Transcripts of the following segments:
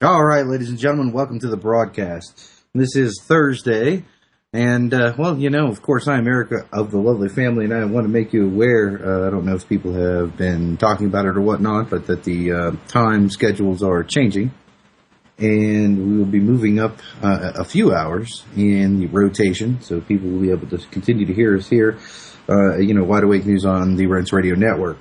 All right, ladies and gentlemen, welcome to the broadcast. This is Thursday, and, of course, I'm Erica of the Lovely Family, and I want to make you aware, I don't know if people have been talking about it or whatnot, but that the time schedules are changing, and we will be moving up a few hours in the rotation, so people will be able to continue to hear us here, Wide Awake News on the Rents Radio Network.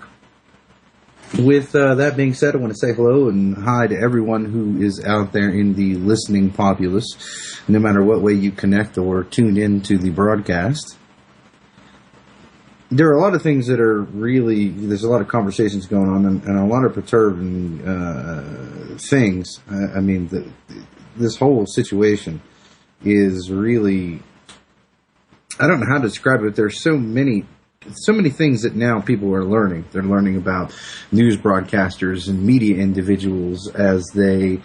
With that being said, I want to say hello and hi to everyone who is out there in the listening populace, no matter what way you connect or tune in to the broadcast. There are a lot of things that are there's a lot of conversations going on and a lot of perturbing things. This whole situation is really, I don't know how to describe it. There's so many things that now people are learning. They're learning about news broadcasters and media individuals as they,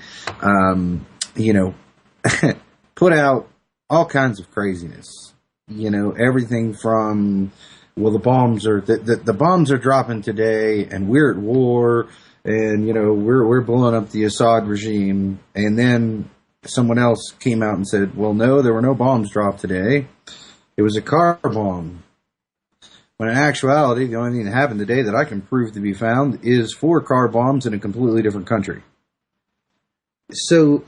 put out all kinds of craziness. Everything from, the bombs are dropping today, and we're at war, and we're blowing up the Assad regime. And then someone else came out and said, well, no, there were no bombs dropped today. It was a car bomb. When in actuality, the only thing that happened today that I can prove to be found is 4 car bombs in a completely different country. So,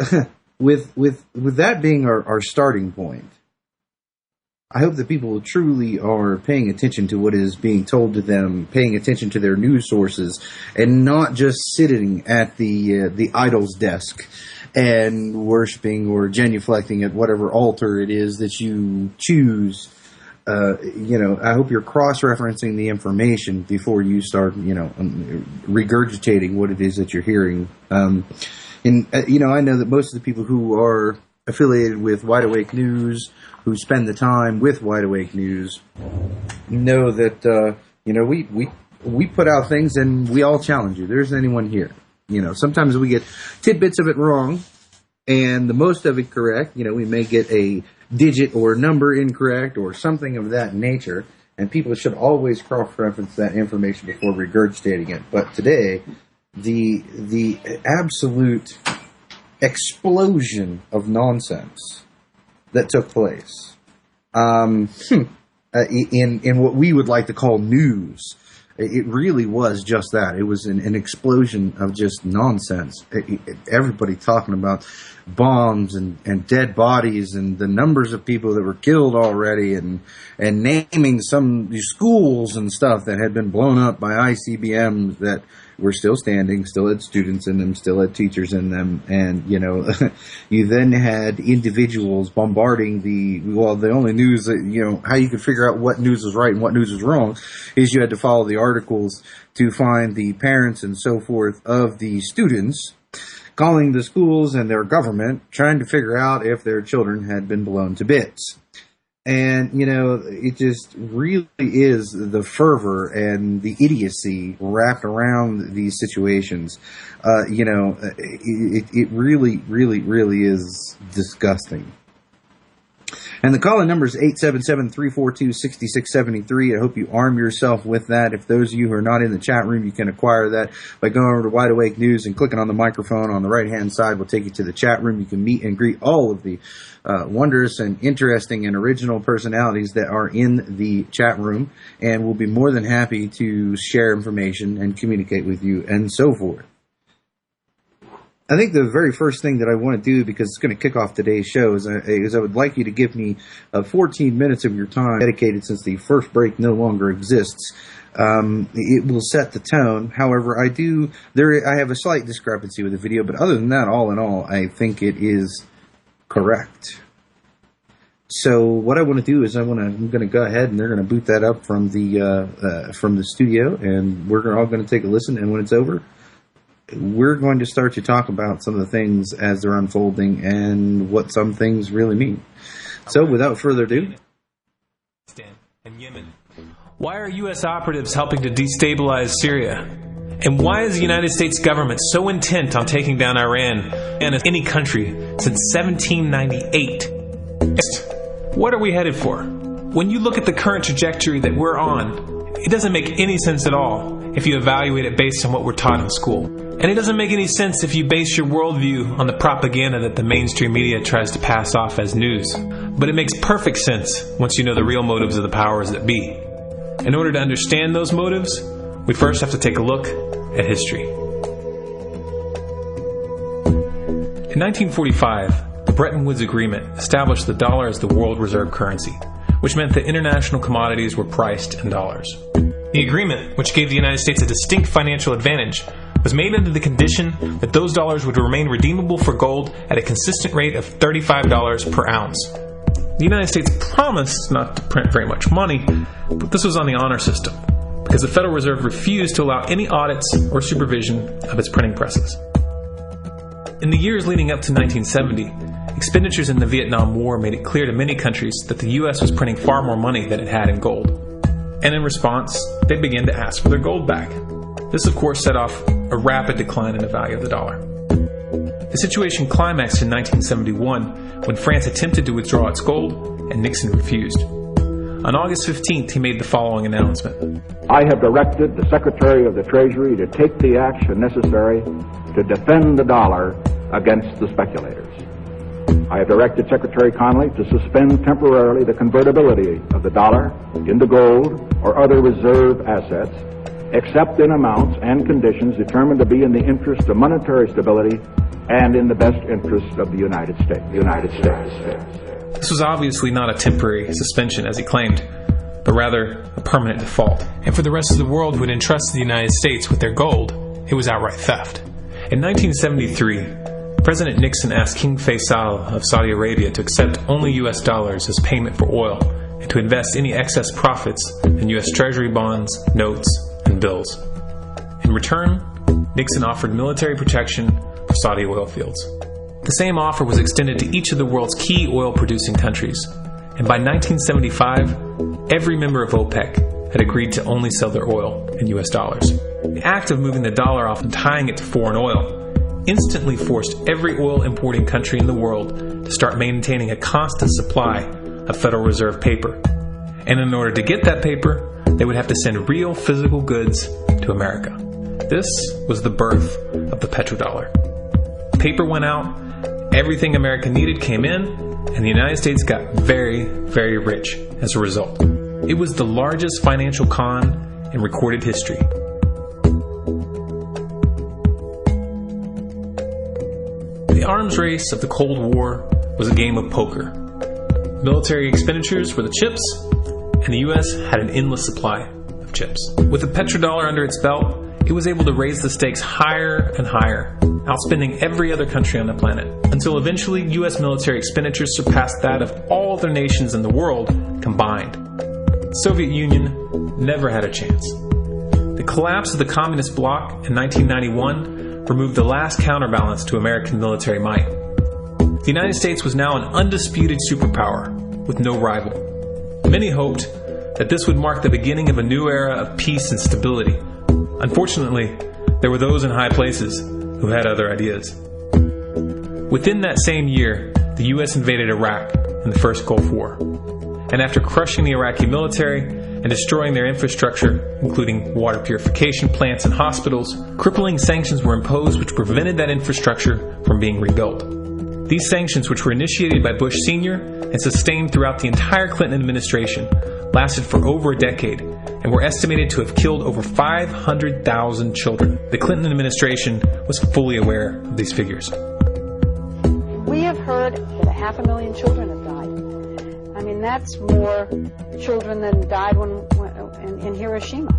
with that being our starting point, I hope that people truly are paying attention to what is being told to them, paying attention to their news sources, and not just sitting at the idol's desk and worshiping or genuflecting at whatever altar it is that you choose. I hope you're cross-referencing the information before you start, regurgitating what it is that you're hearing. I know that most of the people who are affiliated with Wide Awake News, who spend the time with Wide Awake News, know that, we put out things and we all challenge you. There isn't anyone here. Sometimes we get tidbits of it wrong and the most of it correct. We may get a digit or number incorrect or something of that nature, and people should always cross-reference that information before regurgitating it. But today, the absolute explosion of nonsense that took place in what we would like to call news, it really was just that. It was an explosion of just nonsense. Everybody talking about bombs and dead bodies and the numbers of people that were killed already and naming some schools and stuff that had been blown up by ICBMs that were still standing, still had students in them, still had teachers in them. And, you then had individuals bombarding the only news that, how you could figure out what news was right and what news was wrong is you had to follow the articles to find the parents and so forth of the students calling the schools and their government, trying to figure out if their children had been blown to bits. And, it just really is the fervor and the idiocy wrapped around these situations. It really, really, really is disgusting. And the call-in number is 877-342-6673. I hope you arm yourself with that. If those of you who are not in the chat room, you can acquire that by going over to Wide Awake News and clicking on the microphone on the right-hand side. Will take you to the chat room. You can meet and greet all of the wondrous and interesting and original personalities that are in the chat room. And we'll be more than happy to share information and communicate with you and so forth. I think the very first thing that I want to do, because it's going to kick off today's show, is I would like you to give me 14 minutes of your time dedicated, since the first break no longer exists. It will set the tone. However, I have a slight discrepancy with the video, but other than that, all in all, I think it is correct. So what I want to do is I'm going to go ahead and they're going to boot that up from the studio, and we're all going to take a listen. And when it's over, we're going to start to talk about some of the things as they're unfolding and what some things really mean. So without further ado, and Yemen. Why are U.S. operatives helping to destabilize Syria? And why is the United States government so intent on taking down Iran and any country since 1798? What are we headed for? When you look at the current trajectory that we're on, it doesn't make any sense at all if you evaluate it based on what we're taught in school. And it doesn't make any sense if you base your worldview on the propaganda that the mainstream media tries to pass off as news. But it makes perfect sense once you know the real motives of the powers that be. In order to understand those motives, we first have to take a look at history. In 1945, the Bretton Woods Agreement established the dollar as the world reserve currency, which meant that international commodities were priced in dollars. The agreement, which gave the United States a distinct financial advantage, was made under the condition that those dollars would remain redeemable for gold at a consistent rate of $35 per ounce. The United States promised not to print very much money, but this was on the honor system, because the Federal Reserve refused to allow any audits or supervision of its printing presses. In the years leading up to 1970, expenditures in the Vietnam War made it clear to many countries that the U.S. was printing far more money than it had in gold. And in response, they began to ask for their gold back. This, of course, set off a rapid decline in the value of the dollar. The situation climaxed in 1971 when France attempted to withdraw its gold and Nixon refused. On August 15th, he made the following announcement. I have directed the Secretary of the Treasury to take the action necessary to defend the dollar against the speculators. I have directed Secretary Connally to suspend temporarily the convertibility of the dollar into gold or other reserve assets, except in amounts and conditions determined to be in the interest of monetary stability and in the best interest of the United States. This was obviously not a temporary suspension, as he claimed, but rather a permanent default. And for the rest of the world who had entrusted the United States with their gold, it was outright theft. In 1973, President Nixon asked King Faisal of Saudi Arabia to accept only U.S. dollars as payment for oil and to invest any excess profits in U.S. Treasury bonds, notes, and bills. In return, Nixon offered military protection for Saudi oil fields. The same offer was extended to each of the world's key oil-producing countries, and by 1975, every member of OPEC had agreed to only sell their oil in U.S. dollars. The act of moving the dollar off and tying it to foreign oil instantly forced every oil-importing country in the world to start maintaining a constant supply of Federal Reserve paper. And in order to get that paper, they would have to send real physical goods to America. This was the birth of the petrodollar. Paper went out, everything America needed came in, and the United States got very, very rich as a result. It was the largest financial con in recorded history. The arms race of the Cold War was a game of poker. Military expenditures were the chips, and the U.S. had an endless supply of chips. With the petrodollar under its belt, it was able to raise the stakes higher and higher, outspending every other country on the planet, until eventually U.S. military expenditures surpassed that of all other nations in the world combined. The Soviet Union never had a chance. The collapse of the communist bloc in 1991 removed the last counterbalance to American military might. The United States was now an undisputed superpower with no rival. Many hoped that this would mark the beginning of a new era of peace and stability. Unfortunately, there were those in high places who had other ideas. Within that same year, the U.S. invaded Iraq in the first Gulf War. And after crushing the Iraqi military and destroying their infrastructure, including water purification plants and hospitals, crippling sanctions were imposed which prevented that infrastructure from being rebuilt. These sanctions, which were initiated by Bush Sr. and sustained throughout the entire Clinton administration, lasted for over a decade and were estimated to have killed over 500,000 children. The Clinton administration was fully aware of these figures. We have heard that 500,000 children have died. I mean, that's more children than died in Hiroshima.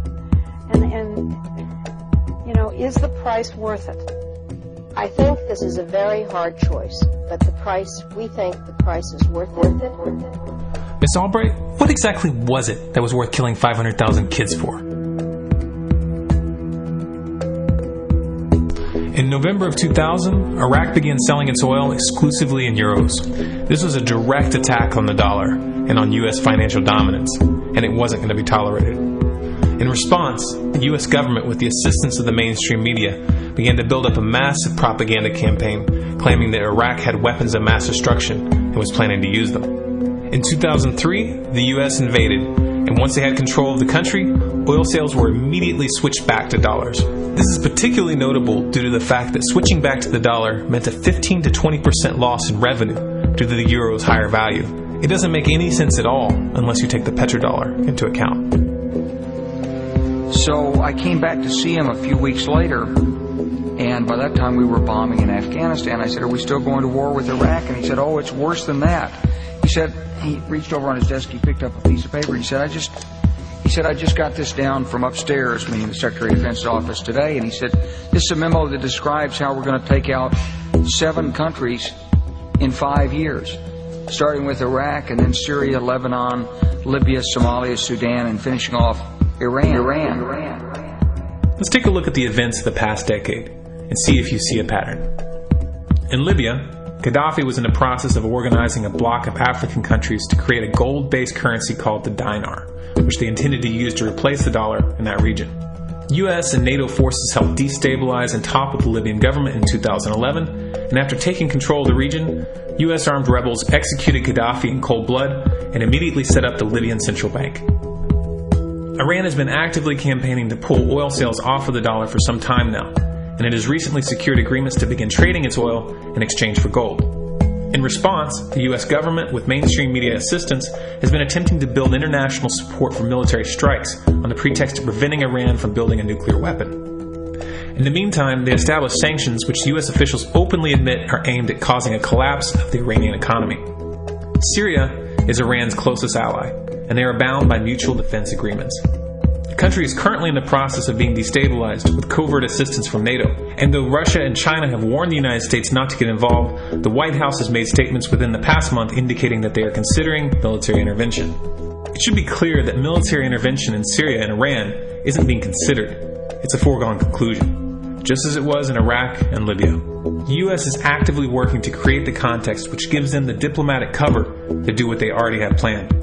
And you know, is the price worth it? I think this is a very hard choice, but we think the price is worth it. Miss Albright, what exactly was it that was worth killing 500,000 kids for? In November of 2000, Iraq began selling its oil exclusively in euros. This was a direct attack on the dollar and on U.S. financial dominance, and it wasn't going to be tolerated. In response, the U.S. government, with the assistance of the mainstream media, began to build up a massive propaganda campaign claiming that Iraq had weapons of mass destruction and was planning to use them. In 2003, the U.S. invaded, and once they had control of the country, oil sales were immediately switched back to dollars. This is particularly notable due to the fact that switching back to the dollar meant a 15 to 20% loss in revenue due to the euro's higher value. It doesn't make any sense at all unless you take the petrodollar into account. So I came back to see him a few weeks later, and by that time we were bombing in Afghanistan. I said, "Are we still going to war with Iraq?" And he said, "Oh, it's worse than that." He reached over on his desk, he picked up a piece of paper, he said, I just got this down from upstairs, meaning the Secretary of Defense's office today, and he said, "This is a memo that describes how we're going to take out 7 countries in 5 years, starting with Iraq and then Syria, Lebanon, Libya, Somalia, Sudan, and finishing off Iran." Let's take a look at the events of the past decade and see if you see a pattern. In Libya, Gaddafi was in the process of organizing a bloc of African countries to create a gold-based currency called the dinar, which they intended to use to replace the dollar in that region. U.S. and NATO forces helped destabilize and topple the Libyan government in 2011, and after taking control of the region, U.S. armed rebels executed Gaddafi in cold blood and immediately set up the Libyan Central Bank. Iran has been actively campaigning to pull oil sales off of the dollar for some time now, and it has recently secured agreements to begin trading its oil in exchange for gold. In response, the U.S. government, with mainstream media assistance, has been attempting to build international support for military strikes on the pretext of preventing Iran from building a nuclear weapon. In the meantime, they established sanctions which U.S. officials openly admit are aimed at causing a collapse of the Iranian economy. Syria is Iran's closest ally, and they are bound by mutual defense agreements. The country is currently in the process of being destabilized with covert assistance from NATO, and though Russia and China have warned the United States not to get involved, the White House has made statements within the past month indicating that they are considering military intervention. It should be clear that military intervention in Syria and Iran isn't being considered. It's a foregone conclusion, just as it was in Iraq and Libya. The U.S. is actively working to create the context which gives them the diplomatic cover to do what they already have planned.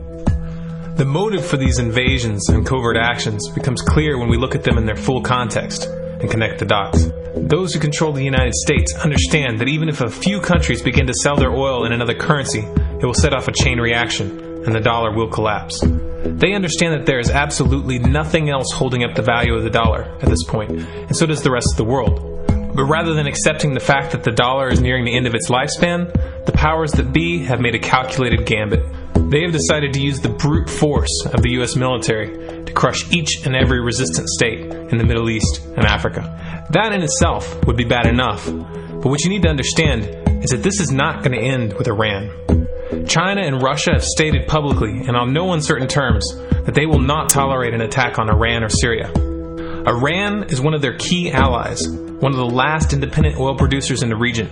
The motive for these invasions and covert actions becomes clear when we look at them in their full context and connect the dots. Those who control the United States understand that even if a few countries begin to sell their oil in another currency, it will set off a chain reaction and the dollar will collapse. They understand that there is absolutely nothing else holding up the value of the dollar at this point, and so does the rest of the world. But rather than accepting the fact that the dollar is nearing the end of its lifespan, the powers that be have made a calculated gambit. They have decided to use the brute force of the U.S. military to crush each and every resistant state in the Middle East and Africa. That in itself would be bad enough, but what you need to understand is that this is not going to end with Iran. China and Russia have stated publicly and on no uncertain terms that they will not tolerate an attack on Iran or Syria. Iran is one of their key allies, one of the last independent oil producers in the region,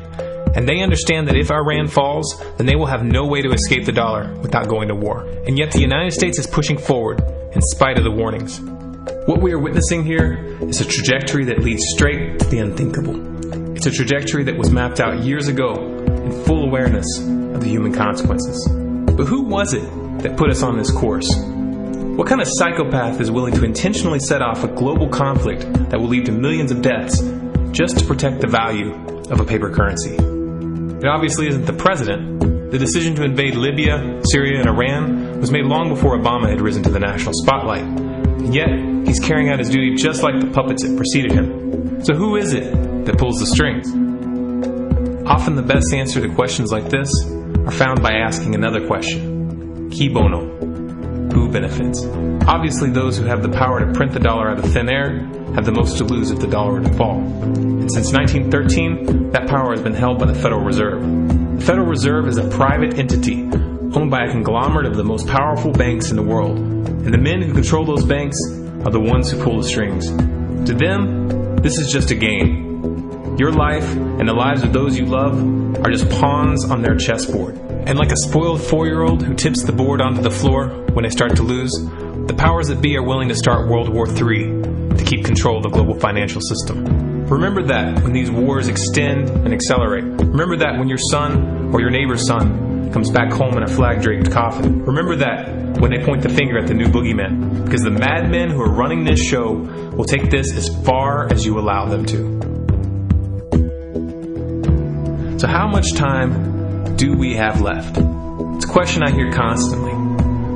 and they understand that if Iran falls, then they will have no way to escape the dollar without going to war. And yet the United States is pushing forward in spite of the warnings. What we are witnessing here is a trajectory that leads straight to the unthinkable. It's a trajectory that was mapped out years ago in full awareness of the human consequences. But who was it that put us on this course? What kind of psychopath is willing to intentionally set off a global conflict that will lead to millions of deaths just to protect the value of a paper currency? It obviously isn't the president. The decision to invade Libya, Syria, and Iran was made long before Obama had risen to the national spotlight. And yet, he's carrying out his duty just like the puppets that preceded him. So who is it that pulls the strings? Often the best answer to questions like this are found by asking another question. Qui bono? Who benefits? Obviously, those who have the power to print the dollar out of thin air have the most to lose if the dollar were to fall. And since 1913, that power has been held by the Federal Reserve. The Federal Reserve is a private entity owned by a conglomerate of the most powerful banks in the world. And the men who control those banks are the ones who pull the strings. To them, this is just a game. Your life and the lives of those you love are just pawns on their chessboard. And like a spoiled 4-year-old who tips the board onto the floor when they start to lose, the powers that be are willing to start World War III to keep control of the global financial system. Remember that when these wars extend and accelerate. Remember that when your son or your neighbor's son comes back home in a flag-draped coffin. Remember that when they point the finger at the new boogeyman, because the madmen who are running this show will take this as far as you allow them to. So how much time do we have left? It's a question I hear constantly,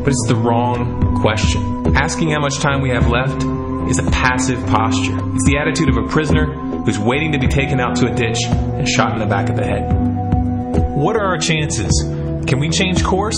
but it's the wrong question. Asking how much time we have left is a passive posture. It's the attitude of a prisoner who's waiting to be taken out to a ditch and shot in the back of the head. What are our chances? Can we change course?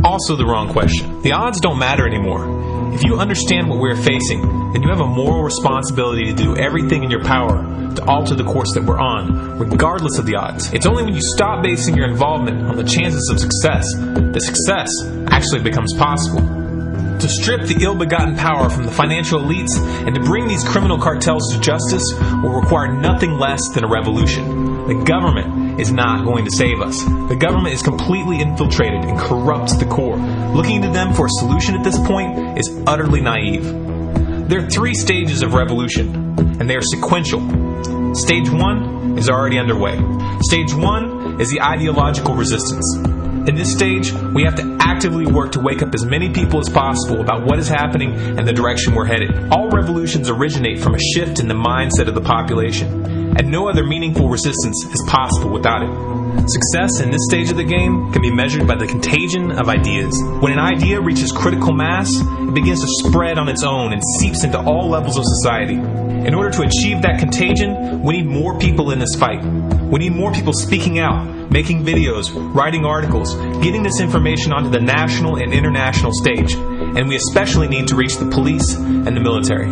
Also the wrong question. The odds don't matter anymore. If you understand what we're facing, then you have a moral responsibility to do everything in your power to alter the course that we're on, regardless of the odds. It's only when you stop basing your involvement on the chances of success that success actually becomes possible. To strip the ill-begotten power from the financial elites and to bring these criminal cartels to justice will require nothing less than a revolution. The government is not going to save us. The government is completely infiltrated and corrupt to the core. Looking to them for a solution at this point is utterly naive. There are 3 stages of revolution, and they are sequential. Stage 1 is already underway. Stage 1 is the ideological resistance. In this stage, we have to actively work to wake up as many people as possible about what is happening and the direction we're headed. All revolutions originate from a shift in the mindset of the population, and no other meaningful resistance is possible without it. Success in this stage of the game can be measured by the contagion of ideas. When an idea reaches critical mass, it begins to spread on its own and seeps into all levels of society. In order to achieve that contagion, we need more people in this fight. We need more people speaking out, making videos, writing articles, getting this information onto the national and international stage. And we especially need to reach the police and the military.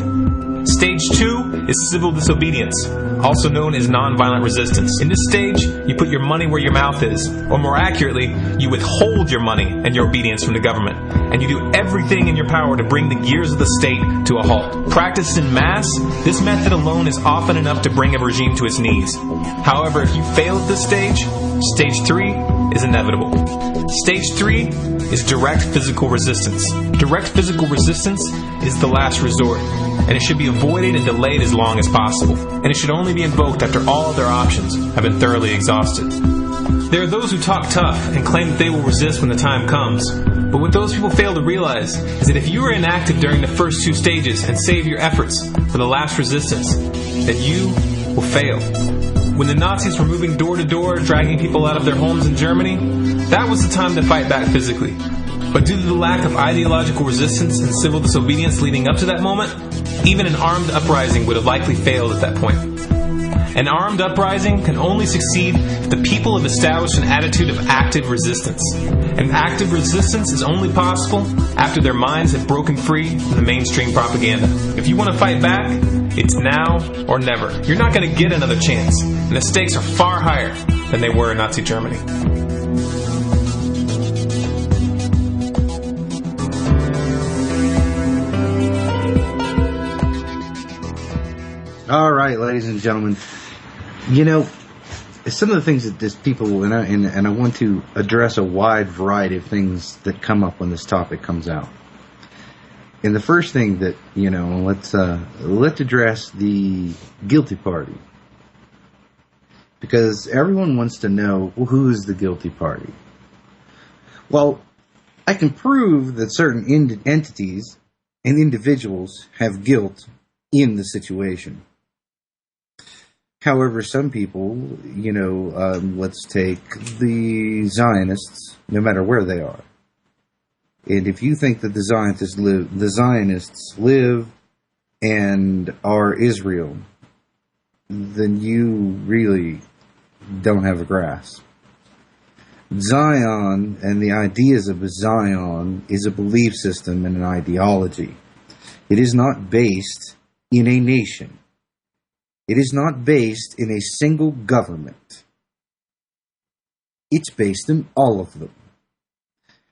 Stage 2 is civil disobedience, also known as nonviolent resistance. In this stage, you put your money where your mouth is, or more accurately, you withhold your money and your obedience from the government, and you do everything in your power to bring the gears of the state to a halt. Practiced in mass, this method alone is often enough to bring a regime to its knees. However, if you fail at this stage, stage 3 is inevitable. Stage 3 is direct physical resistance. Direct physical resistance is the last resort, and it should be avoided and delayed as long as possible. And it should only be invoked after all other options have been thoroughly exhausted. There are those who talk tough and claim that they will resist when the time comes. But what those people fail to realize is that if you are inactive during the first 2 stages and save your efforts for the last resistance, then you will fail. When the Nazis were moving door to door, dragging people out of their homes in Germany, that was the time to fight back physically. But due to the lack of ideological resistance and civil disobedience leading up to that moment, even an armed uprising would have likely failed at that point. An armed uprising can only succeed if the people have established an attitude of active resistance. And active resistance is only possible after their minds have broken free from the mainstream propaganda. If you want to fight back, it's now or never. You're not going to get another chance, and the stakes are far higher than they were in Nazi Germany. All right, ladies and gentlemen, you know, some of the things that this people, and I want to address a wide variety of things that come up when this topic comes out. And the first thing that, you know, let's address the guilty party. Because everyone wants to know, well, who is the guilty party? Well, I can prove that certain entities and individuals have guilt in the situation. However, some people, you know, let's take the Zionists, no matter where they are. And if you think that the Zionists live and are Israel, then you really don't have a grasp. Zion and the ideas of Zion is a belief system and an ideology. It is not based in a nation. It is not based in a single government. It's based in all of them.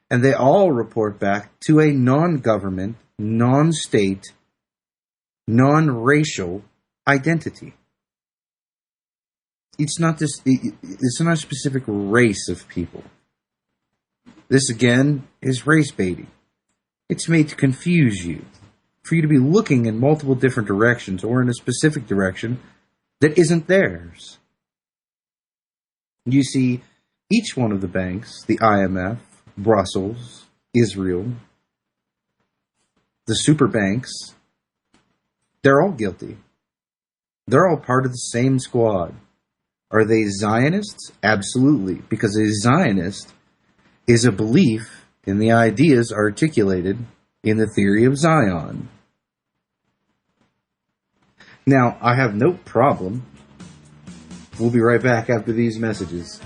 And they all report back to a non-government, non-state, non-racial identity. It's not a specific race of people. This, again, is race baiting. It's made to confuse you, for you to be looking in multiple different directions or in a specific direction that isn't theirs. You see, each one of the banks, the IMF, Brussels, Israel, the super banks, they're all guilty. They're all part of the same squad. Are they Zionists? Absolutely, because a Zionist is a belief in the ideas articulated in the theory of Zion. Now, I have no problem. We'll be right back after these messages.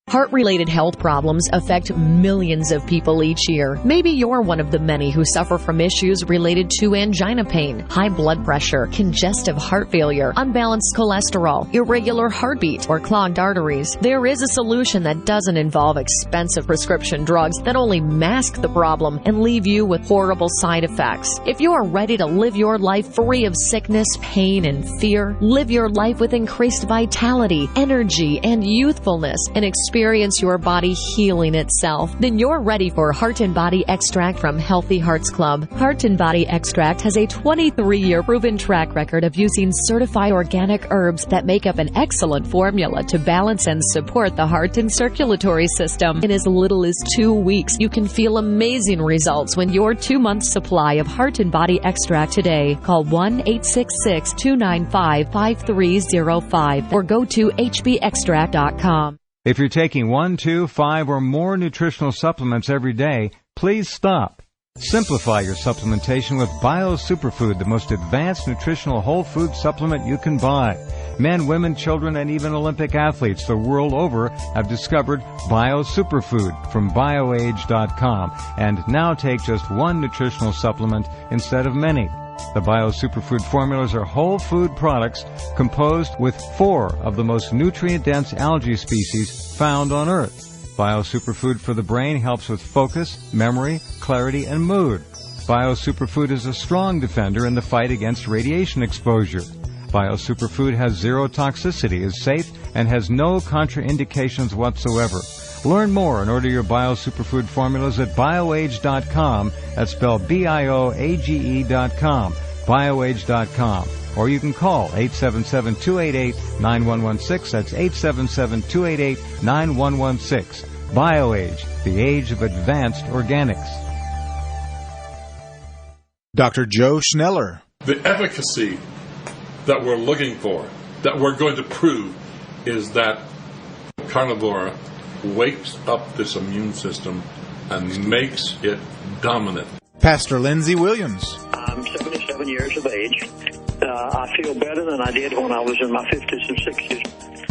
Heart-related health problems affect millions of people each year. Maybe you're one of the many who suffer from issues related to angina pain, high blood pressure, congestive heart failure, unbalanced cholesterol, irregular heartbeat, or clogged arteries. There is a solution that doesn't involve expensive prescription drugs that only mask the problem and leave you with horrible side effects. If you are ready to live your life free of sickness, pain, and fear, live your life with increased vitality, energy, and youthfulness, and experience your body healing itself, then you're ready for Heart and Body Extract from Healthy Hearts Club. Heart and Body Extract has a 23-year proven track record of using certified organic herbs that make up an excellent formula to balance and support the heart and circulatory system. In as little as 2 weeks, you can feel amazing results when your 2-month supply of Heart and Body Extract today. Call 1-866-295-5305 or go to hbextract.com. If you're taking 1, 2, 5, or more nutritional supplements every day, please stop. Simplify your supplementation with Bio Superfood, the most advanced nutritional whole food supplement you can buy. Men, women, children, and even Olympic athletes the world over have discovered Bio Superfood from BioAge.com and now take just one nutritional supplement instead of many. The Bio Superfood formulas are whole food products composed with 4 of the most nutrient-dense algae species found on Earth. Bio Superfood for the brain helps with focus, memory, clarity, and mood. Bio Superfood is a strong defender in the fight against radiation exposure. Bio Superfood has 0 toxicity, is safe, and has no contraindications whatsoever. Learn more and order your Bio Superfood formulas at BioAge.com. That's spelled BioAge.com. BioAge.com. Or you can call 877-288-9116. That's 877-288-9116. BioAge, the age of advanced organics. Dr. Joe Schneller. The efficacy that we're looking for, that we're going to prove, is that carnivora wakes up this immune system and makes it dominant. Pastor Lindsey Williams. I'm 77 years of age. I feel better than I did when I was in my 50s and 60s.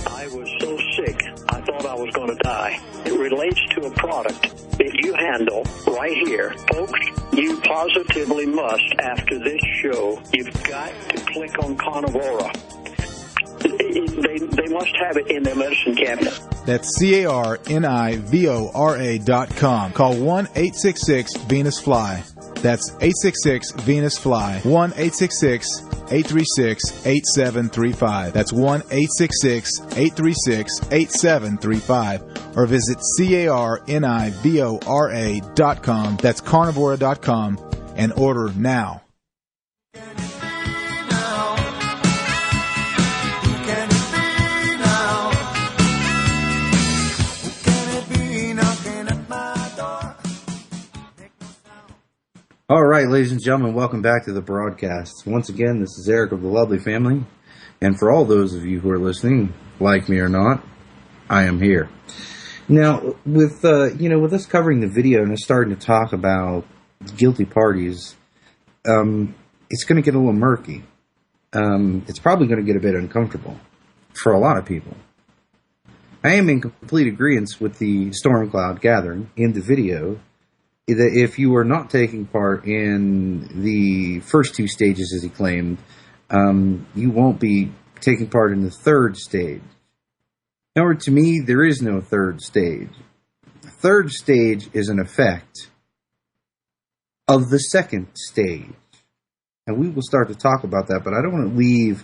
I was so sick, I thought I was going to die. It relates to a product that you handle right here. Folks, you positively must, after this show, you've got to click on Carnivora. They must have it in their medicine cabinet. That's CARNIVORA.com. Call 1-866-VENUS-FLY. That's 866-VENUS-FLY. 1-866-836-8735. That's 1-866-836-8735. Or visit CARNIVORA.com. That's carnivora.com and order now. All right, ladies and gentlemen, welcome back to the broadcast. Once again, this is Eric of the Lovely Family, and for all those of you who are listening, like me or not, I am here. Now, with us covering the video and us starting to talk about guilty parties, it's going to get a little murky. It's probably going to get a bit uncomfortable for a lot of people. I am in complete agreement with the storm cloud gathering in the video, that if you are not taking part in the first 2 stages, as he claimed, you won't be taking part in the 3rd stage. However, to me, there is no 3rd stage. The 3rd stage is an effect of the 2nd stage. And we will start to talk about that, but I don't want to leave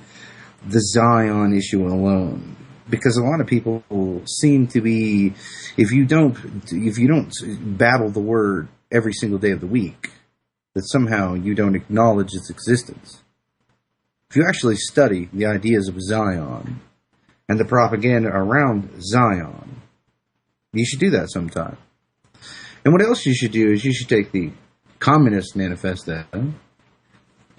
the Zion issue alone. Because a lot of people seem to be, if you don't babble the word every single day of the week, that somehow you don't acknowledge its existence. If you actually study the ideas of Zion and the propaganda around Zion, you should do that sometime. And what else you should do is you should take the Communist Manifesto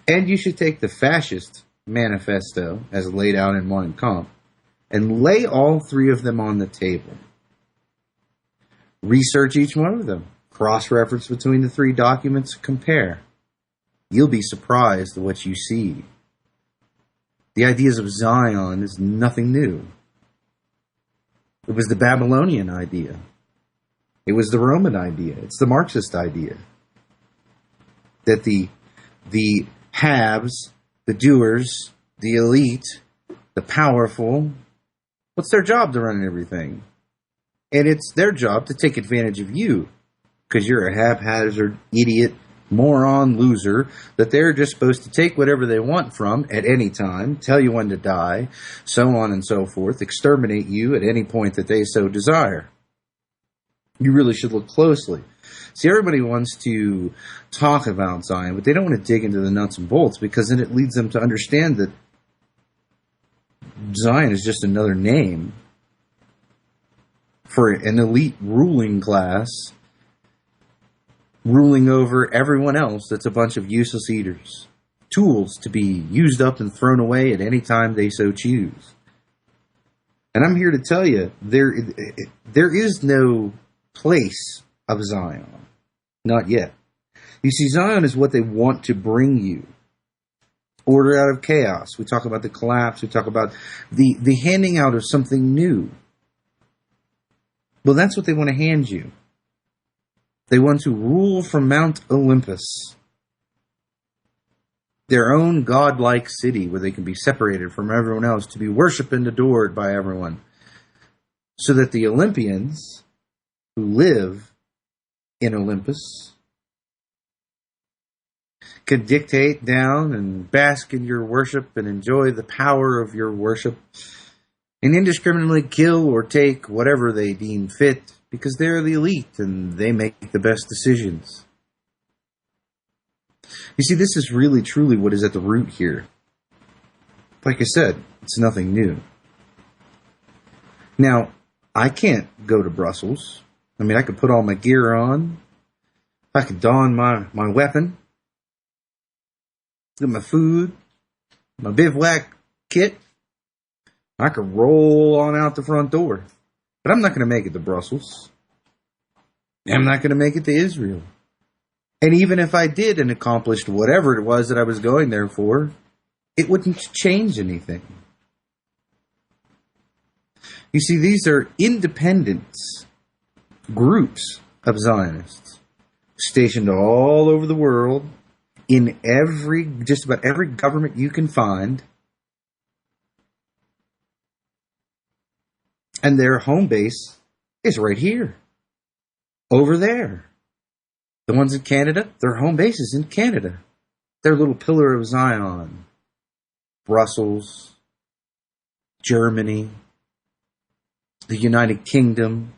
and you should take the Fascist Manifesto as laid out in Mein Kampf and lay all three of them on the table. Research each one of them. Cross-reference between the three documents. Compare. You'll be surprised at what you see. The ideas of Zion is nothing new. It was the Babylonian idea. It was the Roman idea. It's the Marxist idea. That the haves, the doers, the elite, the powerful, what's their job to run everything? And it's their job to take advantage of you because you're a haphazard, idiot, moron, loser that they're just supposed to take whatever they want from at any time, tell you when to die, so on and so forth, exterminate you at any point that they so desire. You really should look closely. See, everybody wants to talk about Zion, but they don't want to dig into the nuts and bolts because then it leads them to understand that Zion is just another name for an elite ruling class ruling over everyone else that's a bunch of useless eaters. Tools to be used up and thrown away at any time they so choose. And I'm here to tell you, there is no place of Zion. Not yet. You see, Zion is what they want to bring you. Order out of chaos. We talk about the collapse. We talk about the handing out of something new. Well, that's what they want to hand you. They want to rule from Mount Olympus, their own godlike city where they can be separated from everyone else, to be worshipped and adored by everyone, so that the Olympians who live in Olympus can dictate down and bask in your worship and enjoy the power of your worship and indiscriminately kill or take whatever they deem fit, because they're the elite and they make the best decisions. You see, this is really truly what is at the root here. Like I said, it's nothing new. Now, I can't go to Brussels. I mean, I could put all my gear on. I could don my weapon. Get my food. My bivouac kit. I could roll on out the front door. But I'm not going to make it to Brussels. I'm not going to make it to Israel. And even if I did and accomplished whatever it was that I was going there for, it wouldn't change anything. You see, these are independent groups of Zionists stationed all over the world in just about every government you can find. And their home base is right here. Over there. The ones in Canada, their home base is in Canada. Their little pillar of Zion. Brussels. Germany. The United Kingdom.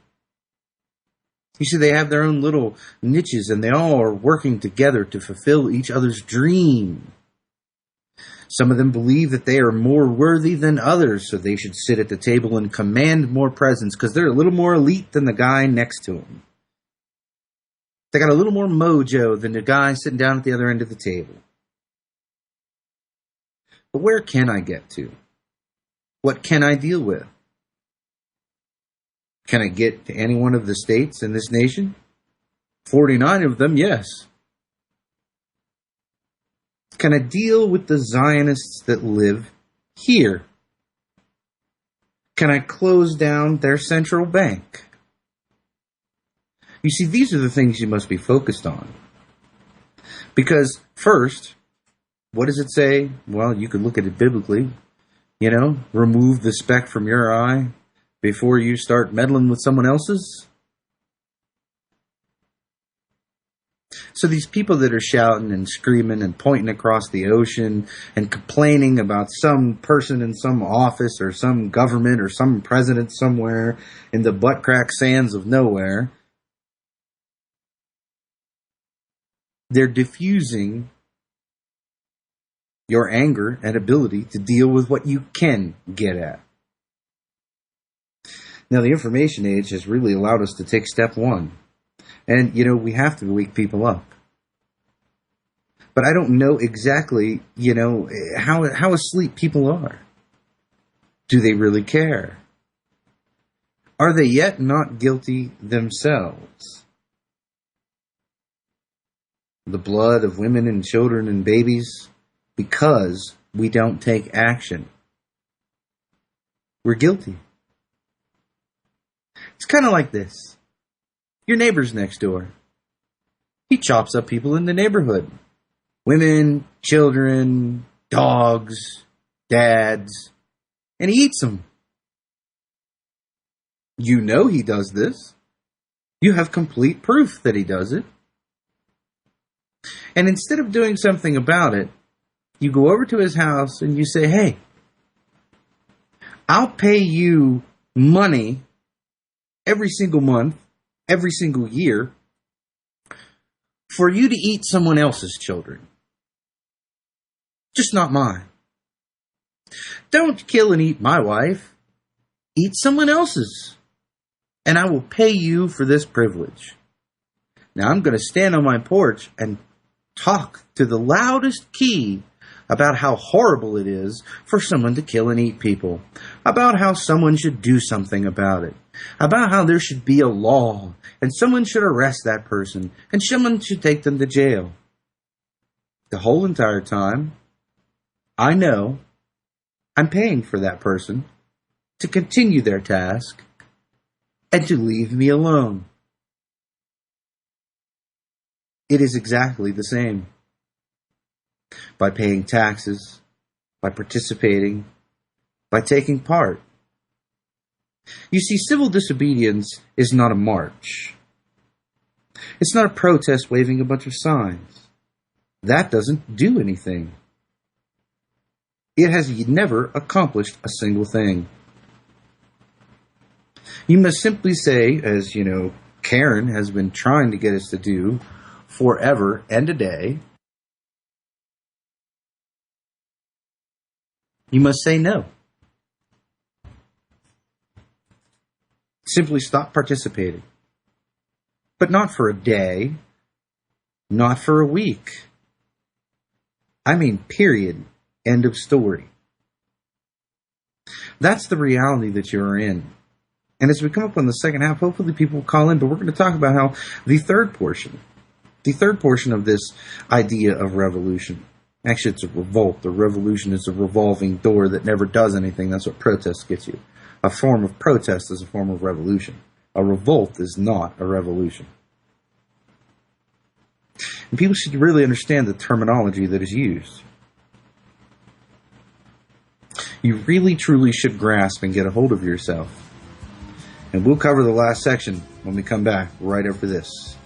You see, they have their own little niches and they all are working together to fulfill each other's dream. Some of them believe that they are more worthy than others, so they should sit at the table and command more presence because they're a little more elite than the guy next to them. They got a little more mojo than the guy sitting down at the other end of the table. But where can I get to? What can I deal with? Can I get to any one of the states in this nation? 49 of them, yes. Can I deal with the Zionists that live here? Can I close down their central bank? You see, these are the things you must be focused on. Because, first, what does it say? Well, you could look at it biblically. You know, remove the speck from your eye before you start meddling with someone else's. So these people that are shouting and screaming and pointing across the ocean and complaining about some person in some office or some government or some president somewhere in the butt-crack sands of nowhere, They're diffusing your anger and ability to deal with what you can get at. Now, the information age has really allowed us to take step one. And, we have to wake people up. But I don't know exactly, how asleep people are. Do they really care? Are they yet not guilty themselves? The blood of women and children and babies, because we don't take action. We're guilty. It's kind of like this. Your neighbor's next door. He chops up people in the neighborhood. Women, children, dogs, dads, and he eats them. You know he does this. You have complete proof that he does it. And instead of doing something about it, you go over to his house and you say, hey, I'll pay you money every single month, every single year, for you to eat someone else's children. Just not mine. Don't kill and eat my wife. Eat someone else's. And I will pay you for this privilege. Now I'm going to stand on my porch and talk to the loudest key about how horrible it is for someone to kill and eat people, about how someone should do something about it, about how there should be a law and someone should arrest that person and someone should take them to jail. The whole entire time, I know I'm paying for that person to continue their task and to leave me alone. It is exactly the same. By paying taxes, by participating, by taking part. You see, civil disobedience is not a march. It's not a protest waving a bunch of signs. That doesn't do anything. It has never accomplished a single thing. You must simply say, as Karen has been trying to get us to do forever and a day, you must say no. Simply stop participating. But not for a day, not for a week. I mean, period. End of story. That's the reality that you're in. And as we come up on the second half, hopefully people will call in, but we're going to talk about how the third portion of this idea of revolution, actually it's a revolt. The revolution is a revolving door that never does anything. That's what protest gets you. A form of protest is a form of revolution. A revolt is not a revolution. And people should really understand the terminology that is used. You really, truly should grasp and get a hold of yourself. And we'll cover the last section when we come back right after this.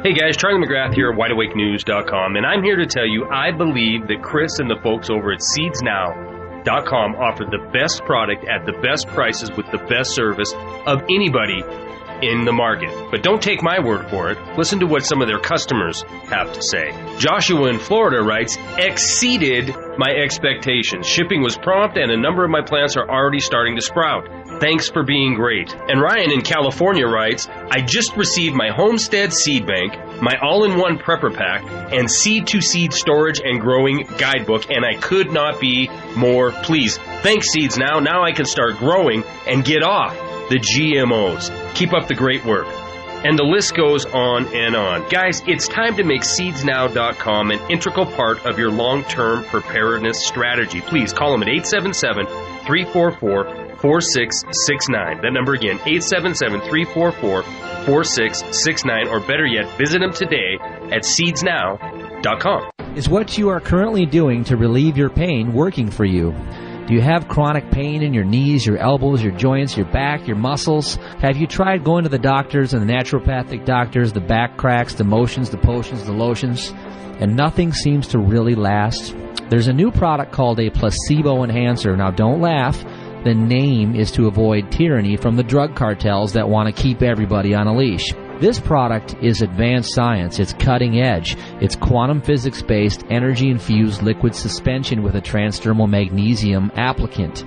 Hey guys, Charlie McGrath here at WideAwakeNews.com, and I'm here to tell you I believe that Chris and the folks over at SeedsNow.com offer the best product at the best prices with the best service of anybody in the market. But don't take my word for it. Listen to what some of their customers have to say. Joshua in Florida writes, exceeded my expectations. Shipping was prompt and a number of my plants are already starting to sprout. Thanks for being great. And Ryan in California writes, I just received my Homestead Seed Bank, my all-in-one prepper pack, and seed-to-seed storage and growing guidebook, and I could not be more pleased. Thanks, Seeds Now. Now I can start growing and get off the GMOs. Keep up the great work. And the list goes on and on. Guys, it's time to make SeedsNow.com an integral part of your long-term preparedness strategy. Please call them at 877-344-4669. That number again, 877-344-4669. 4669, or better yet, visit them today at seedsnow.com. Is what you are currently doing to relieve your pain working for you? Do you have chronic pain in your knees, your elbows, your joints, your back, your muscles? Have you tried going to the doctors and the naturopathic doctors, the back cracks, the motions, the potions, the lotions, and nothing seems to really last? There's a new product called a placebo enhancer. Now, don't laugh. The name is to avoid tyranny from the drug cartels that want to keep everybody on a leash. This product is advanced science. It's cutting edge. It's quantum physics-based, energy-infused liquid suspension with a transdermal magnesium applicant.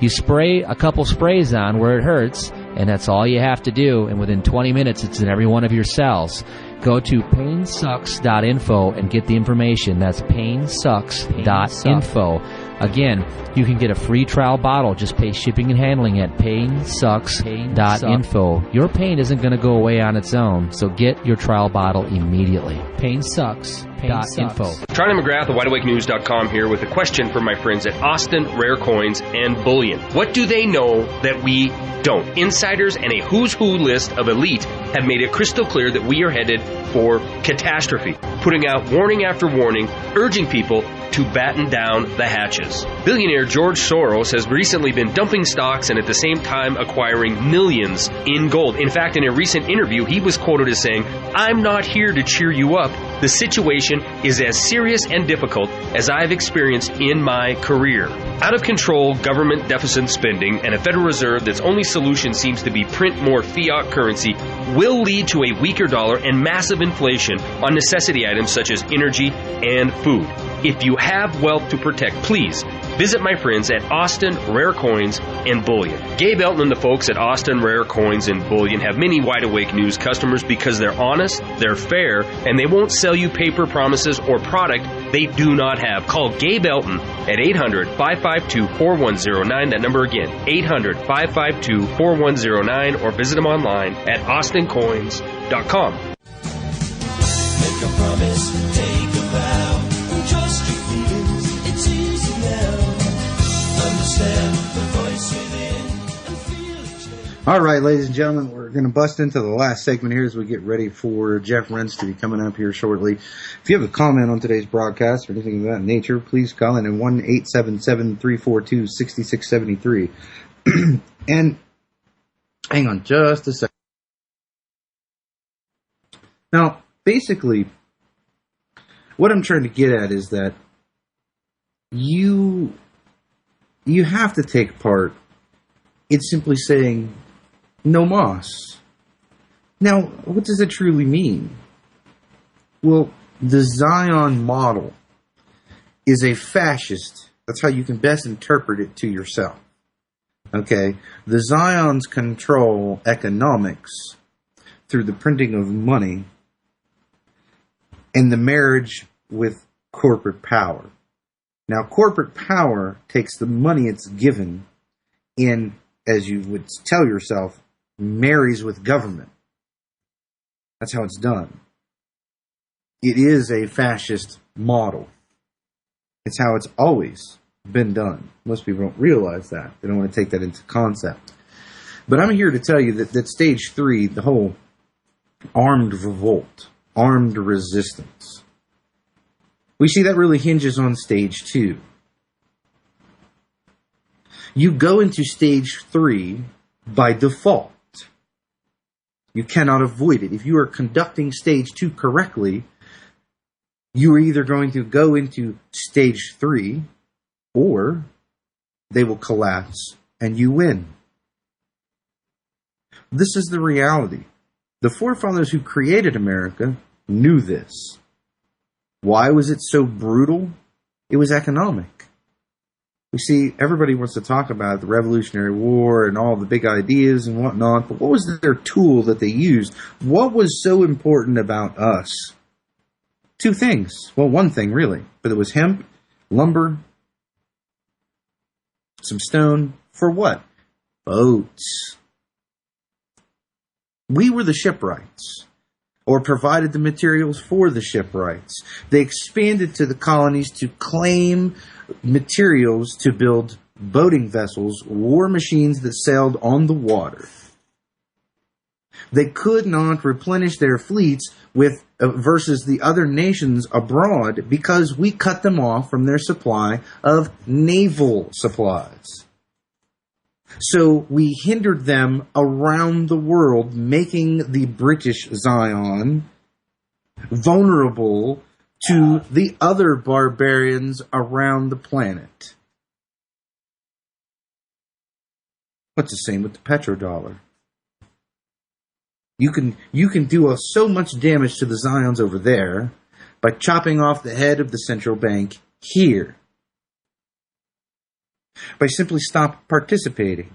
You spray a couple sprays on where it hurts, and that's all you have to do, and within 20 minutes it's in every one of your cells. Go to painsucks.info and get the information. That's painsucks.info. Again, you can get a free trial bottle. Just pay shipping and handling at painsucks.info. Your pain isn't going to go away on its own, so get your trial bottle immediately. Painsucks.info. Charlie McGrath of WideAwakeNews.com here with a question from my friends at Austin Rare Coins and Bullion. What do they know that we don't? Insiders and a who's who list of elite have made it crystal clear that we are headed for catastrophe, putting out warning after warning, urging people to batten down the hatches. Billionaire George Soros has recently been dumping stocks and at the same time acquiring millions in gold. In fact, in a recent interview, he was quoted as saying, "I'm not here to cheer you up. The situation is as serious and difficult as I've experienced in my career." Out of control government deficit spending and a Federal Reserve that's only solution seems to be print more fiat currency will lead to a weaker dollar and massive inflation on necessity items such as energy and food. If you have wealth to protect, please visit my friends at Austin Rare Coins and Bullion. Gabe Elton and the folks at Austin Rare Coins and Bullion have many Wide Awake News customers because they're honest, they're fair, and they won't sell you paper promises or product they do not have. Call Gabe Elton at 800-552-4109. That number again, 800-552-4109, or visit them online at austincoins.com. Make a promise, take a vow, trust your feelings, it's easy now. Understand the voice within and feel it change. All right, ladies and gentlemen, we're going to bust into the last segment here as we get ready for Jeff Rentz to be coming up here shortly. If you have a comment on today's broadcast or anything of that nature, please call in at 1-877-342-6673. And hang on just a second. Now, basically, what I'm trying to get at is that you have to take part in simply saying no mas. Now, what does it truly mean? Well, the Zion model is a fascist. That's how you can best interpret it to yourself. Okay? The Zions control economics through the printing of money and the marriage with corporate power. Now, corporate power takes the money it's given and, as you would tell yourself, marries with government. That's how it's done. It is a fascist model. It's how it's always been done. Most people don't realize that. They don't want to take that into concept. But I'm here to tell you that stage 3, the whole armed revolt, armed resistance, we see that really hinges on stage 2. You go into stage 3 by default. You cannot avoid it. If you are conducting stage 2 correctly, you are either going to go into stage 3 or they will collapse and you win. This is the reality. The forefathers who created America knew this. Why was it so brutal? It was economic. We see everybody wants to talk about the Revolutionary War and all the big ideas and whatnot, but what was their tool that they used? What was so important about us? 2 things. Well, 1 thing really, but it was hemp, lumber, some stone. For what? Boats. We were the shipwrights, or provided the materials for the shipwrights. They expanded to the colonies to claim materials to build boating vessels, war machines that sailed on the water. They could not replenish their fleets with versus the other nations abroad because we cut them off from their supply of naval supplies. So we hindered them around the world, making the British Zion vulnerable to the other barbarians around the planet. What's the same with the petrodollar? You can do so much damage to the Zions over there by chopping off the head of the central bank here. By simply stop participating.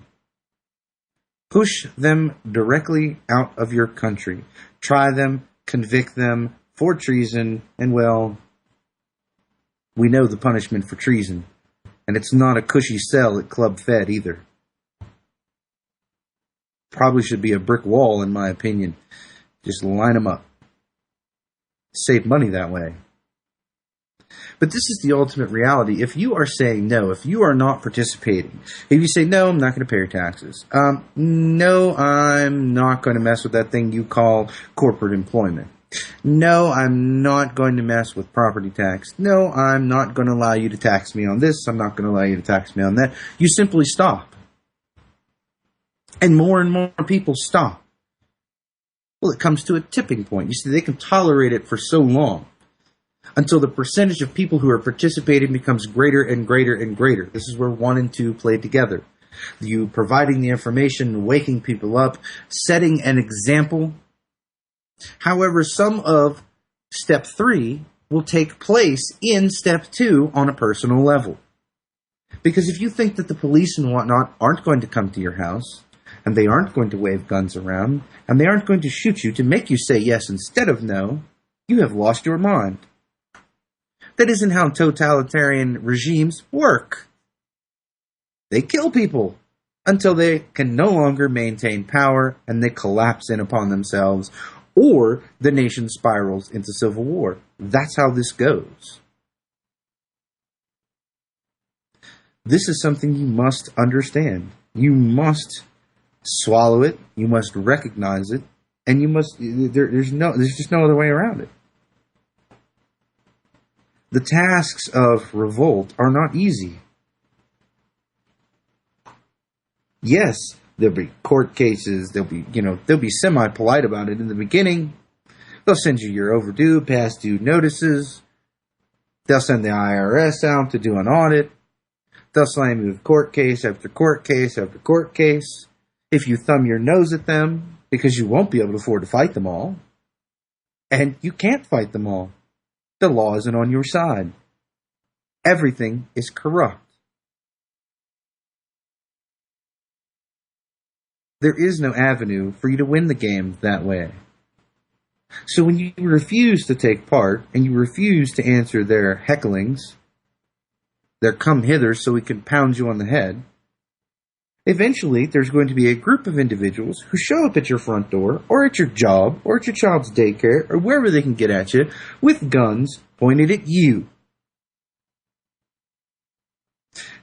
Push them directly out of your country. Try them, convict them for treason, and well, we know the punishment for treason. And it's not a cushy cell at Club Fed either. Probably should be a brick wall, in my opinion. Just line them up. Save money that way. But this is the ultimate reality. If you are saying no, if you are not participating, if you say, no, I'm not going to pay your taxes. No, I'm not going to mess with that thing you call corporate employment. No, I'm not going to mess with property tax. No, I'm not going to allow you to tax me on this. I'm not going to allow you to tax me on that. You simply stop. And more people stop. Well, it comes to a tipping point. You see, they can tolerate it for so long until the percentage of people who are participating becomes greater and greater and greater. This is where 1 and 2 play together. You providing the information, waking people up, setting an example. However, some of step 3 will take place in step 2 on a personal level. Because if you think that the police and whatnot aren't going to come to your house, and they aren't going to wave guns around, and they aren't going to shoot you to make you say yes instead of no, you have lost your mind. That isn't how totalitarian regimes work. They kill people until they can no longer maintain power and they collapse in upon themselves, or the nation spirals into civil war. That's how this goes. This is something you must understand. You must swallow it, you must recognize it, and you must, there's just no other way around it. The tasks of revolt are not easy. Yes, there'll be court cases, they'll be semi-polite about it in the beginning. They'll send you your overdue, past due notices. They'll send the IRS out to do an audit. They'll slam you with court case after court case after court case. If you thumb your nose at them, because you won't be able to afford to fight them all. And you can't fight them all. The law isn't on your side. Everything is corrupt. There is no avenue for you to win the game that way. So when you refuse to take part, and you refuse to answer their hecklings, their come hither so we can pound you on the head, eventually, there's going to be a group of individuals who show up at your front door, or at your job, or at your child's daycare, or wherever they can get at you, with guns pointed at you.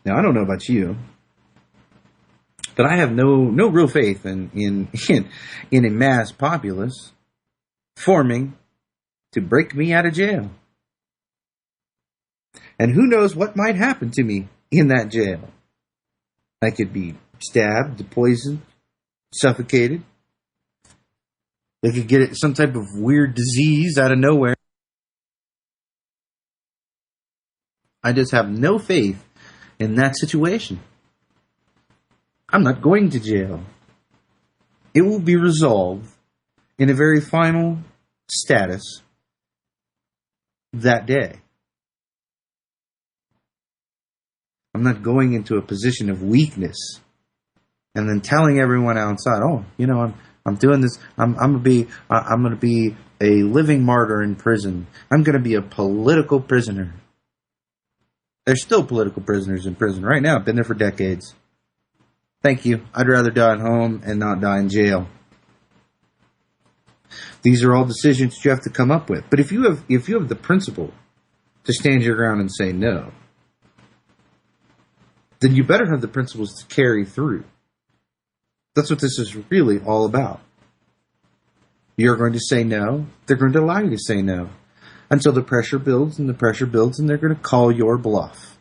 Now, I don't know about you, but I have no real faith in a mass populace forming to break me out of jail. And who knows what might happen to me in that jail. I could be stabbed, poisoned, suffocated. They could get some type of weird disease out of nowhere. I just have no faith in that situation. I'm not going to jail. It will be resolved in a very final status that day. I'm not going into a position of weakness and then telling everyone outside, oh, I'm doing this. I'm going to be a living martyr in prison. I'm going to be a political prisoner. There's still political prisoners in prison right now. I've been there for decades. Thank you. I'd rather die at home and not die in jail. These are all decisions that you have to come up with. But if you have the principle to stand your ground and say no, then you better have the principles to carry through. That's what this is really all about. You're going to say no. They're going to allow you to say no. Until the pressure builds and the pressure builds, and they're going to call your bluff.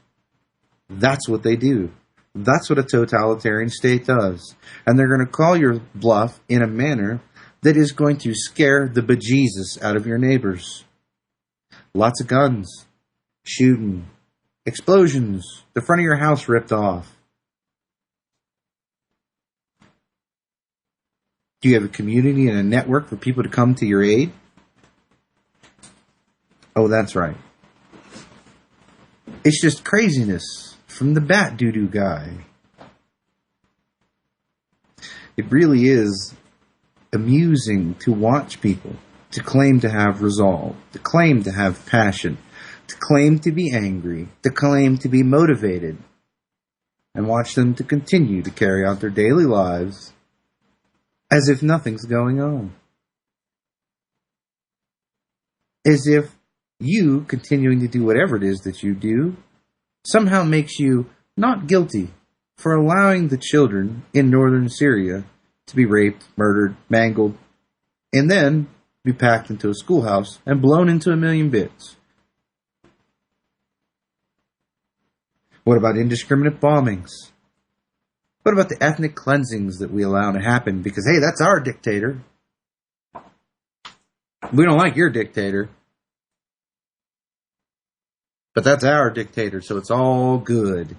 That's what they do. That's what a totalitarian state does. And they're going to call your bluff in a manner that is going to scare the bejesus out of your neighbors. Lots of guns, shooting, explosions, the front of your house ripped off. Do you have a community and a network for people to come to your aid? Oh, that's right. It's just craziness from the bat doo-doo guy. It really is amusing to watch people to claim to have resolve, to claim to have passion, to claim to be angry, to claim to be motivated, and watch them to continue to carry out their daily lives as if nothing's going on. As if you continuing to do whatever it is that you do somehow makes you not guilty for allowing the children in northern Syria to be raped, murdered, mangled, and then be packed into a schoolhouse and blown into a million bits. What about indiscriminate bombings? What about the ethnic cleansings that we allow to happen because, hey, that's our dictator. We don't like your dictator. But that's our dictator, so it's all good.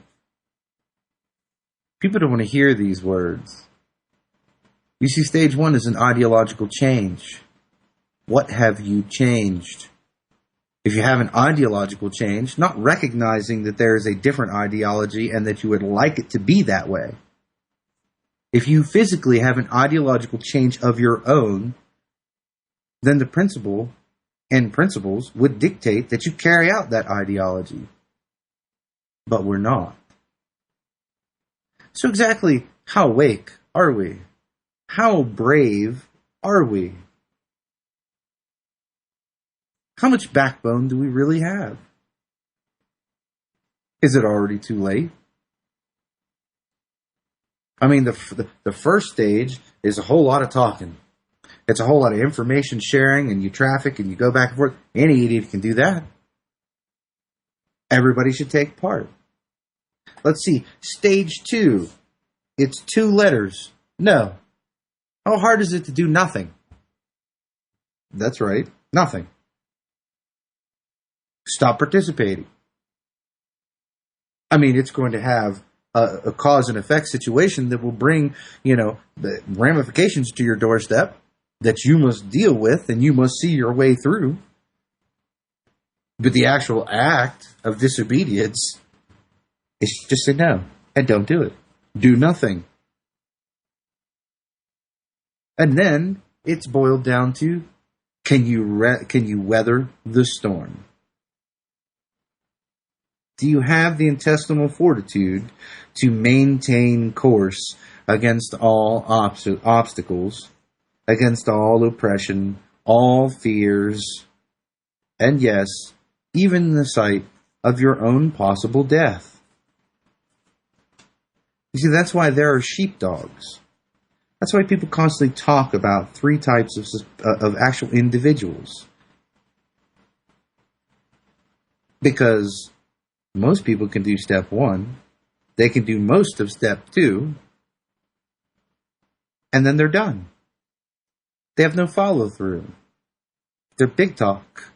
People don't want to hear these words. You see, stage one is an ideological change. What have you changed? If you have an ideological change, not recognizing that there is a different ideology and that you would like it to be that way. If you physically have an ideological change of your own, then the principle and principles would dictate that you carry out that ideology. But we're not. So exactly how awake are we? How brave are we? How much backbone do we really have? Is it already too late? I mean, the first stage is a whole lot of talking. It's a whole lot of information sharing, and you traffic, and you go back and forth. Any idiot can do that. Everybody should take part. Let's see. Stage 2. It's 2 letters. No. How hard is it to do nothing? That's right. Nothing. Stop participating. I mean, it's going to have a cause and effect situation that will bring, the ramifications to your doorstep that you must deal with and you must see your way through. But the actual act of disobedience is just say no and don't do it. Do nothing. And then it's boiled down to, can you weather the storm? Do you have the intestinal fortitude to maintain course against all obstacles, against all oppression, all fears, and yes, even the sight of your own possible death? You see, that's why there are sheepdogs. That's why people constantly talk about 3 types of actual individuals. Because most people can do step 1. They can do most of step 2. And then they're done. They have no follow-through. They're big talk.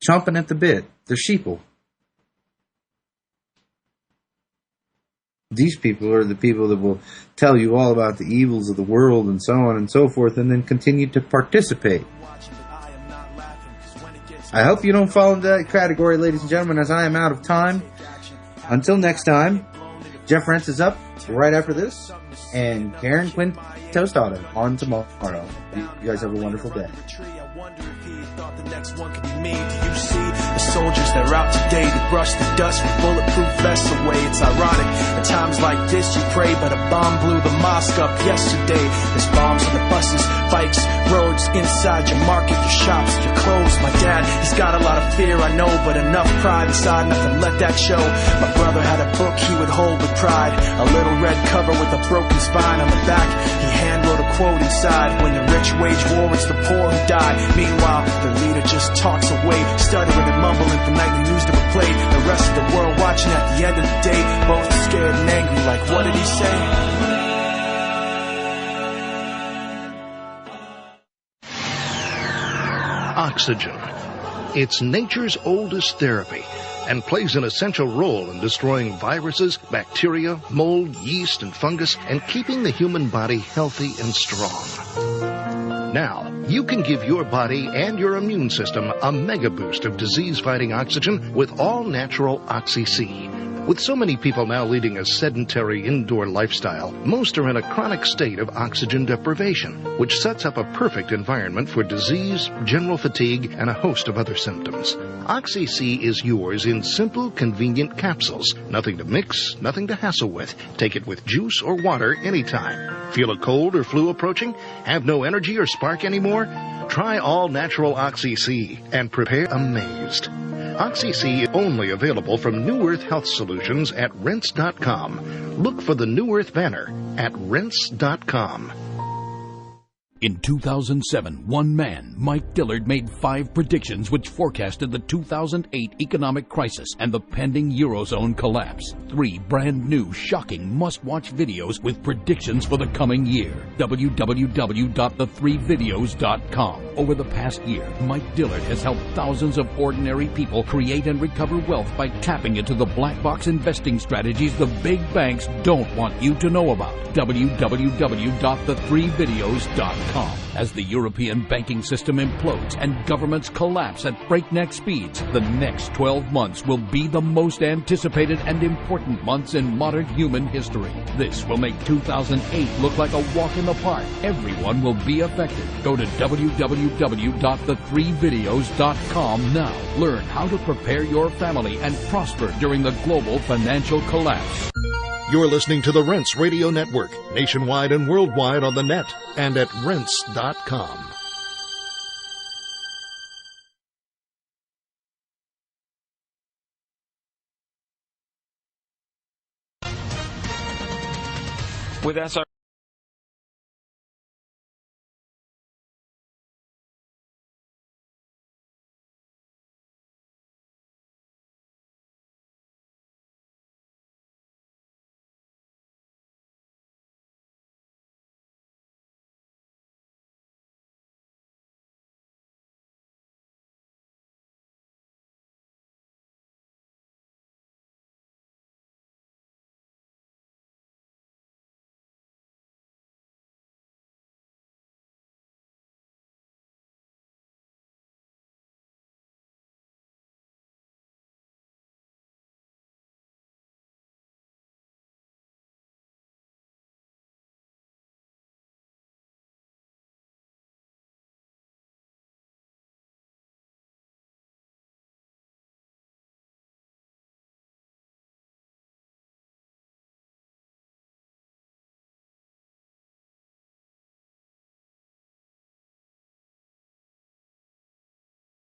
Chomping at the bit. They're sheeple. These people are the people that will tell you all about the evils of the world and so on and so forth, and then continue to participate. I hope you don't fall into that category, ladies and gentlemen, as I am out of time. Until next time, Jeff Rentz is up right after this, and Karen Quinn Tostado on tomorrow. You guys have a wonderful day. The next one could be me. Do you see the soldiers that are out today to brush the dust with bulletproof vests away? It's ironic at times like this you pray, but a bomb blew the mosque up yesterday. There's bombs on the buses, bikes, roads, inside your market, your shops, your clothes. My dad, he's got a lot of fear, I know, but enough pride inside, nothing let that show. My brother had a book he would hold with pride, a little red cover with a broken spine on the back. He hand wrote a quote inside, when the rich wage war, it's the poor who die. Meanwhile, their leader just talks away, stuttering and mumbling for nightly news to replay. The rest of the world watching at the end of the day, both scared and angry, like what did he say? Oxygen. It's nature's oldest therapy and plays an essential role in destroying viruses, bacteria, mold, yeast, and fungus, and keeping the human body healthy and strong. Now, you can give your body and your immune system a mega boost of disease-fighting oxygen with all-natural Oxy-C. With so many people now leading a sedentary indoor lifestyle, most are in a chronic state of oxygen deprivation, which sets up a perfect environment for disease, general fatigue, and a host of other symptoms. Oxy-C is yours in simple, convenient capsules. Nothing to mix, nothing to hassle with. Take it with juice or water anytime. Feel a cold or flu approaching? Have no energy or spark anymore? Try all-natural Oxy-C and prepare amazed. Oxy-C is only available from New Earth Health Solutions at Rense.com. Look for the New Earth banner at Rense.com. In 2007, one man, Mike Dillard, made 5 predictions which forecasted the 2008 economic crisis and the pending Eurozone collapse. 3 brand new, shocking, must-watch videos with predictions for the coming year. www.the3videos.com. Over the past year, Mike Dillard has helped thousands of ordinary people create and recover wealth by tapping into the black box investing strategies the big banks don't want you to know about. www.the3videos.com. As the European banking system implodes and governments collapse at breakneck speeds, the next 12 months will be the most anticipated and important months in modern human history. This will make 2008 look like a walk in the park. Everyone will be affected. Go to www.the3videos.com now. Learn how to prepare your family and prosper during the global financial collapse. You're listening to the Rense Radio Network, nationwide and worldwide on the net and at Rense.com. With SR